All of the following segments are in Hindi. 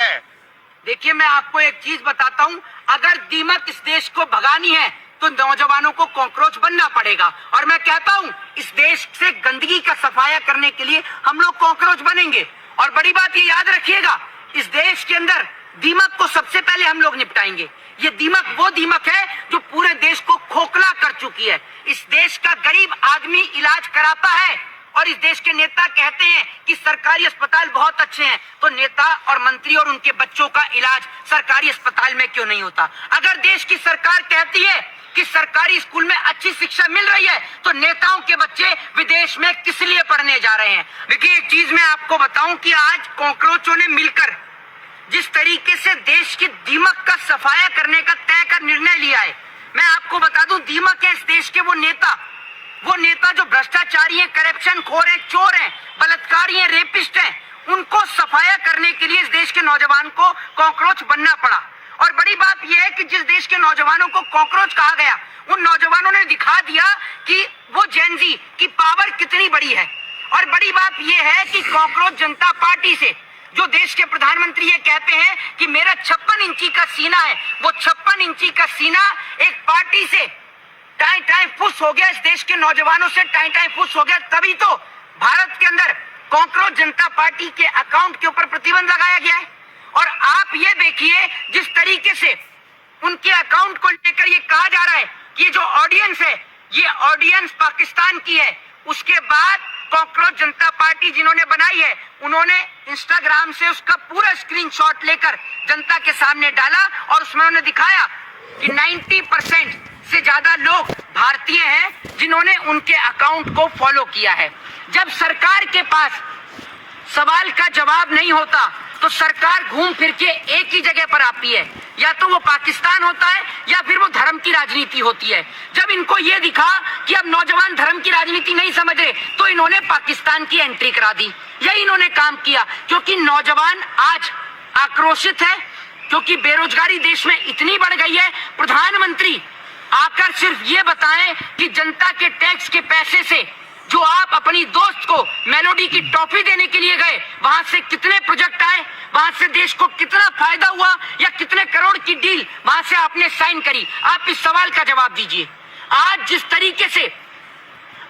है। देखिए, मैं आपको एक चीज बताता हूँ, अगर दीमक इस देश को भगानी है तो नौजवानों को कॉकरोच बनना पड़ेगा। और मैं कहता हूँ, इस देश से गंदगी का सफाया करने के लिए हम लोग कॉकरोच बनेंगे। और बड़ी बात ये याद रखिएगा, इस देश के अंदर दीमक को सबसे पहले हम लोग निपटाएंगे। ये दीमक वो दीमक है जो पूरे देश को खोखला कर चुकी है। इस देश का गरीब आदमी इलाज कराता है और इस देश के नेता कहते हैं कि सरकारी अस्पताल बहुत अच्छे हैं, तो नेता और मंत्री और उनके बच्चों का इलाज सरकारी अस्पताल में क्यों नहीं होता? अगर देश की सरकार कहती है कि सरकारी स्कूल में अच्छी शिक्षा मिल रही है, तो नेताओं के बच्चे विदेश में किस लिए पढ़ने जा रहे हैं? देखिए, एक चीज मैं आपको बताऊं कि आज कॉकरोचों ने मिलकर जिस तरीके से देश की दीमक का सफाया करने का तय कर निर्णय लिया है, मैं आपको बता दूं, दीमक है इस देश के वो नेता जो भ्रष्टाचारी हैं, करप्शन खोर हैं, चोर हैं, बलात्कारी हैं, रेपिस्ट हैं, उनको सफाया करने के लिए इस देश के नौजवान को कॉकरोच बनना पड़ा। और बड़ी बात यह है कि जिस देश के नौजवानों को कॉकरोच कहा गया, उन नौजवानों ने दिखा दिया कि वो जेनजी की पावर कितनी बड़ी है। और बड़ी बात यह है कि कॉकरोच जनता पार्टी से जो देश के प्रधानमंत्री ये कहते हैं कि मेरा 56 इंची का सीना है, वो 56 इंची का सीना एक पार्टी से टाई टाई फुस हो गया, इस देश के नौजवानों से टाई टाई फुस हो गया। तभी तो भारत के अंदर कॉकरोच जनता पार्टी के अकाउंट के ऊपर प्रतिबंध लगाया गया है। और आप ये देखिए, जिस तरीके से उनके अकाउंट को लेकर ये कहा जा रहा है कि ये जो ऑडियंस है, ये ऑडियंस पाकिस्तान की है। उसके बाद कॉकरोच जनता पार्टी जिन्होंने बनाई है, उन्होंने इंस्टाग्राम से उसका पूरा स्क्रीनशॉट लेकर जनता के सामने डाला और उसमें उन्होंने दिखाया कि 90% से ज्यादा लोग भारतीय हैं जिन्होंने उनके अकाउंट को फॉलो किया है। जब सरकार के पास सवाल का जवाब नहीं होता तो सरकार घूम फिर के एक ही जगह पर आती है, या तो वो पाकिस्तान होता है या फिर वो धर्म की राजनीति होती है। जब इनको ये दिखा कि अब नौजवान धर्म की राजनीति नहीं समझ रहे, तो इन्होंने पाकिस्तान की एंट्री करा दी। यही इन्होंने काम किया, क्योंकि नौजवान आज आक्रोशित है, क्योंकि बेरोजगारी देश में इतनी बढ़ गई है। प्रधानमंत्री आकर सिर्फ ये बताएं कि जनता के टैक्स के पैसे से जो आप अपनी दोस्त को मेलोडी की टॉफी देने के लिए गए, वहां से कितने प्रोजेक्ट आए, वहां से देश को कितना फायदा हुआ, या कितने करोड़ की डील वहां से आपने साइन करी? आप इस सवाल का जवाब दीजिए। आज जिस तरीके से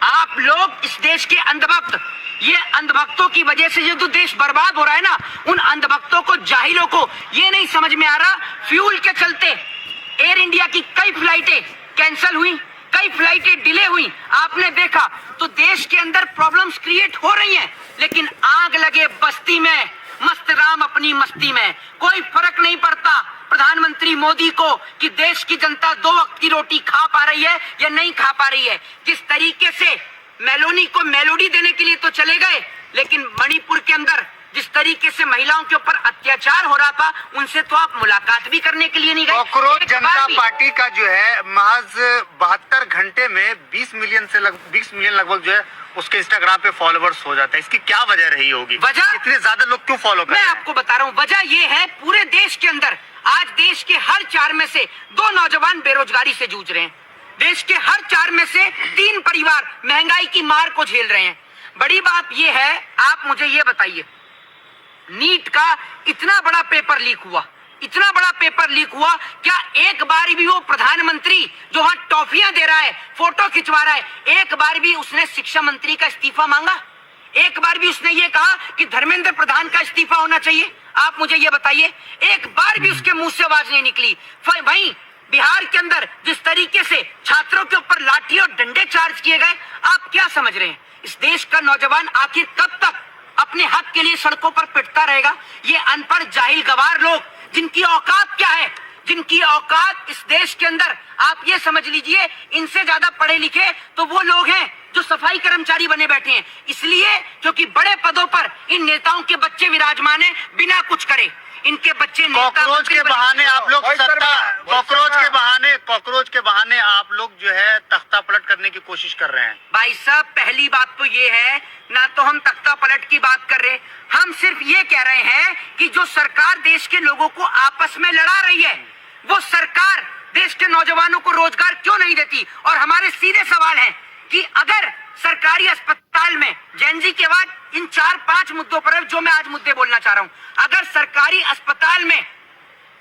आप लोग इस देश के अंधभक्त, ये अंधभक्तों की वजह से जो देश बर्बाद हो रहा है ना, उन अंधभक्तों को, जाहिलों को ये नहीं समझ में आ रहा, फ्यूल के चलते एयर इंडिया की कई फ्लाइटें कैंसिल हुई, कई फ्लाइटें डिले हुई। आपने देखा तो देश के अंदर प्रॉब्लम्स क्रिएट हो रही हैं, लेकिन आग लगे बस्ती में, मस्त राम अपनी मस्ती में। कोई फर्क नहीं पड़ता प्रधानमंत्री मोदी को कि देश की जनता 2 वक्त की रोटी खा पा रही है या नहीं खा पा रही है। जिस तरीके से मेलोनी को मेलोडी देने के लिए तो चले गए, लेकिन मणिपुर के अंदर जिस तरीके से महिलाओं के ऊपर अत्याचार हो रहा था, उनसे तो आप मुलाकात भी करने के लिए नहीं गए। कॉकरोच जनता पार्टी का जो है महज 72 घंटे में 20 मिलियन लगभग जो है उसके इंस्टाग्राम पे फॉलोवर्स हो जाता है। इसकी क्या वजह रही होगी? वजह इतने ज्यादा लोग क्यों फॉलो कर रहे हैं? मैं आपको बता रहा हूँ, वजह ये है, पूरे देश के अंदर आज देश के हर 4 में से 2 नौजवान बेरोजगारी से जूझ रहे हैं। देश के हर 4 में से 3 परिवार महंगाई की मार को झेल रहे हैं। बड़ी बात यह है, आप मुझे ये बताइए, नीट का इतना बड़ा पेपर लीक हुआ, इतना बड़ा पेपर लीक हुआ, क्या एक बार भी वो प्रधानमंत्री जो वहां टॉफियां दे रहा है, फोटो खिंचवा रहा है, एक बार भी उसने शिक्षा मंत्री का इस्तीफा मांगा? एक बार भी उसने ये कहा कि धर्मेंद्र प्रधान का इस्तीफा होना चाहिए? आप मुझे ये बताइए, एक बार भी उसके मुंह से आवाज नहीं निकली। वहीं बिहार के अंदर जिस तरीके से छात्रों के ऊपर लाठी और डंडे चार्ज किए गए, आप क्या समझ रहे हैं? इस देश का नौजवान आखिर कब तक अपने हक के लिए सड़कों पर पिटता रहेगा? ये अनपढ़ जाहिल गवार लोग, जिनकी औकात क्या है, जिनकी औकात इस देश के अंदर, आप ये समझ लीजिए, इनसे ज्यादा पढ़े लिखे तो वो लोग हैं जो सफाई कर्मचारी बने बैठे हैं, इसलिए क्योंकि बड़े पदों पर इन नेताओं के बच्चे विराजमान हैं बिना कुछ करे। इनके बच्चे कॉकरोच के बहाने आप लोग कॉकरोच के बहाने आप लोग जो है तख्ता पलट करने की कोशिश कर रहे हैं। भाई साहब, पहली बात तो ये है, ना तो हम तख्ता पलट की बात कर रहे, हम सिर्फ ये कह रहे हैं कि जो सरकार देश के लोगों को आपस में लड़ा रही है, वो सरकार देश के नौजवानों को रोजगार क्यों नहीं देती? और हमारे सीधे सवाल है कि अगर सरकारी अस्पताल में जेनजी के बाद इन 4-5 मुद्दों पर जो मैं आज मुद्दे बोलना चाह रहा हूं। अगर सरकारी अस्पताल में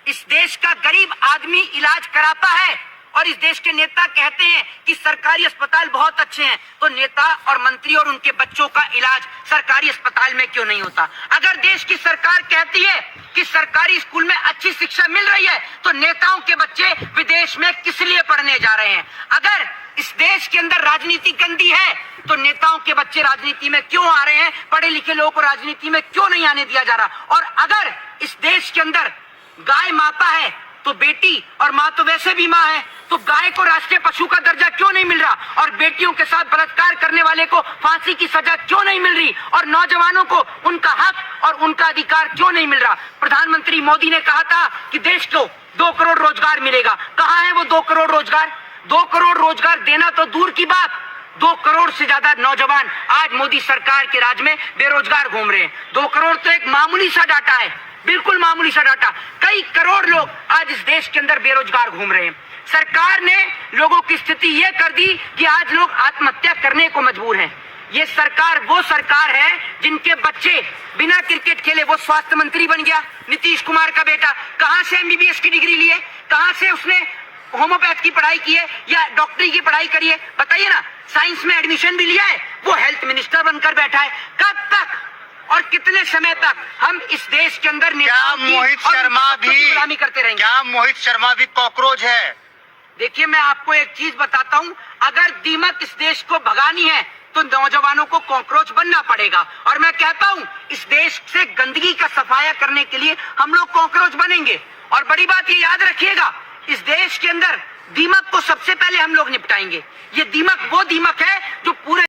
इस देश का गरीब आदमी इलाज कराता है और इस देश के नेता कहते हैं कि सरकारी अस्पताल बहुत अच्छे हैं, तो नेता और मंत्री और उनके बच्चों का इलाज सरकारी अस्पताल में क्यों नहीं होता? अगर देश की सरकार कहती है कि सरकारी स्कूल में अच्छी शिक्षा मिल रही है, तो नेताओं के बच्चे विदेश में किस लिए पढ़ने जा रहे हैं? अगर इस देश के अंदर राजनीति गंदी है, तो नेताओं के बच्चे राजनीति में क्यों आ रहे हैं? पढ़े लिखे लोगों को राजनीति में क्यों नहीं आने दिया जा रहा? और अगर इस देश के अंदर गाय माता है, तो बेटी और माँ तो वैसे भी माँ है, तो गाय को राष्ट्रीय पशु का दर्जा क्यों नहीं मिल रहा? और बेटियों के साथ बलात्कार करने वाले को फांसी की सजा क्यों नहीं मिल रही? और नौजवानों को उनका हक और उनका अधिकार क्यों नहीं मिल रहा? प्रधानमंत्री मोदी ने कहा था कि देश को 2 करोड़ रोजगार मिलेगा। कहाँ है वो 2 करोड़ रोजगार? 2 करोड़ रोजगार देना तो दूर की बात, 2 करोड़ से ज्यादा नौजवान आज मोदी सरकार के राज में बेरोजगार घूम रहे हैं। 2 करोड़ तो एक मामूली सा डाटा है, बिल्कुल मामूली सा डाटा। कई करोड़ लोग आज इस देश के अंदर बेरोजगार घूम रहे हैं। सरकार ने लोगों की स्थिति यह कर दी कि आज लोग आत्महत्या करने को मजबूर हैं। ये सरकार वो सरकार है जिनके बच्चे बिना क्रिकेट खेले वो स्वास्थ्य मंत्री बन गया। नीतीश कुमार का बेटा कहां से एमबीबीएस की डिग्री ली है? कहां से उसने होम्योपैथ की पढ़ाई की है या डॉक्टरी की पढ़ाई करी है? बताइए ना। साइंस में एडमिशन भी लिया है, वो हेल्थ मिनिस्टर बनकर बैठा है। कब तक और कितने समय तक हम इस देश के अंदर क्या मोहित शर्मा भी गुलामी करते रहेंगे? क्या मोहित शर्मा भी कॉकरोच है? देखिए, मैं आपको एक चीज बताता हूं, अगर दीमक इस देश को भगानी है तो नौजवानों को कॉकरोच बनना पड़ेगा। और मैं कहता हूं, इस देश से गंदगी का सफाया करने के लिए हम लोग कॉकरोच बनेंगे। और बड़ी बात ये याद रखिएगा, इस देश के अंदर दीमक को सबसे पहले हम लोग निपटाएंगे। ये दीमक वो दीमक है जो पूरे